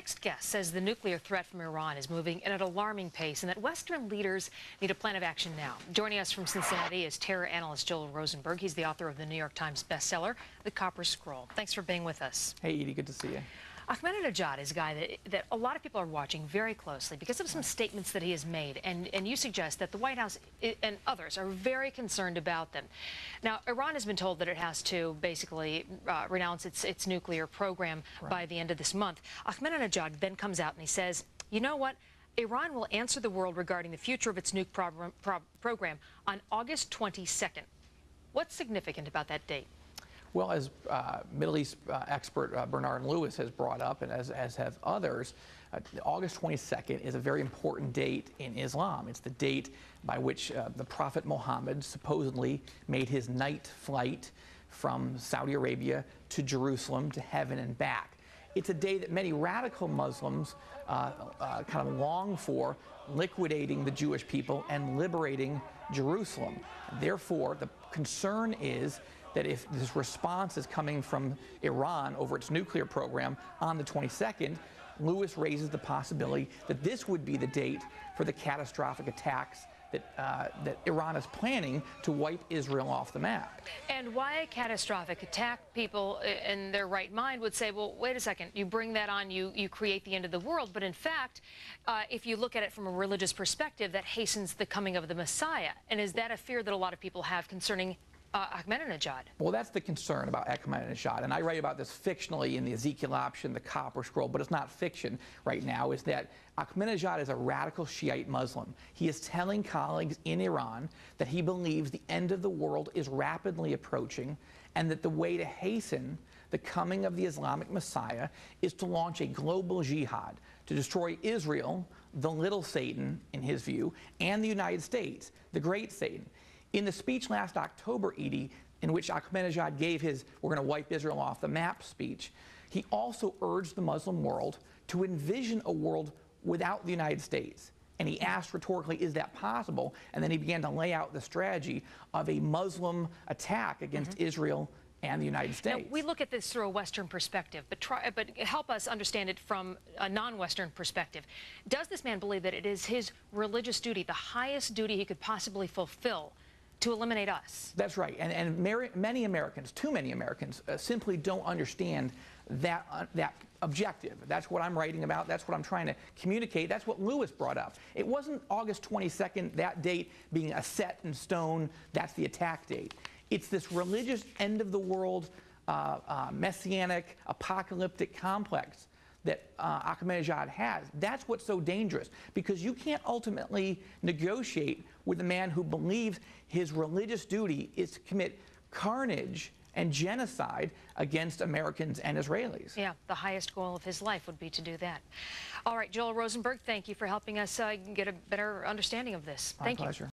next guest says the nuclear threat from Iran is moving at an alarming pace and that Western leaders need a plan of action now. Joining us from Cincinnati is terror analyst Joel Rosenberg. He's the author of the New York Times bestseller, The Copper Scroll. Thanks for being with us. Hey, Edie, good to see you. Ahmadinejad is a guy that a lot of people are watching very closely because of some statements that he has made, and you suggest that the White House and others are very concerned about them. Now, Iran has been told that it has to basically renounce its nuclear program by the end of this month. Ahmadinejad then comes out and he says, you know what? Iran will answer the world regarding the future of its nuke program on August 22nd. What's significant about that date? Well, as Middle East expert Bernard Lewis has brought up, and as have others, August 22nd is a very important date in Islam. It's the date by which the Prophet Muhammad supposedly made his night flight from Saudi Arabia to Jerusalem to heaven and back. It's a day that many radical Muslims kind of long for, liquidating the Jewish people and liberating Jerusalem. Therefore, the concern is that if this response is coming from Iran over its nuclear program on the 22nd, Lewis raises the possibility that this would be the date for the catastrophic attacks that Iran is planning to wipe Israel off the map. And why a catastrophic attack? People in their right mind would say, well, wait a second, you bring that on, you create the end of the world. But in fact, if you look at it from a religious perspective, that hastens the coming of the Messiah. And is that a fear that a lot of people have concerning Ahmadinejad? Well, that's the concern about Ahmadinejad, and I write about this fictionally in the Ezekiel option, the Copper Scroll, but it's not fiction right now, is that Ahmadinejad is a radical Shiite Muslim. He is telling colleagues in Iran that he believes the end of the world is rapidly approaching and that the way to hasten the coming of the Islamic Messiah is to launch a global jihad to destroy Israel, the little Satan, in his view, and the United States, the great Satan. In the speech last October, Edie, in which Ahmadinejad gave his "we're going to wipe Israel off the map" speech, he also urged the Muslim world to envision a world without the United States. And he asked rhetorically, is that possible? And then he began to lay out the strategy of a Muslim attack against Israel and the United States. Now, we look at this through a Western perspective, but help us understand it from a non-Western perspective. Does this man believe that it is his religious duty, the highest duty he could possibly fulfill, to eliminate us? That's right, and many Americans, too many Americans, simply don't understand that objective. That's what I'm writing about. That's what I'm trying to communicate. That's what Lewis brought up. It wasn't August 22nd, that date being a set in stone, that's the attack date. It's this religious end-of-the-world, messianic, apocalyptic complex that Ahmadinejad has. That's what's so dangerous, because you can't ultimately negotiate with a man who believes his religious duty is to commit carnage and genocide against Americans and Israelis. Yeah, the highest goal of his life would be to do that. All right, Joel Rosenberg, thank you for helping us get a better understanding of this. My pleasure.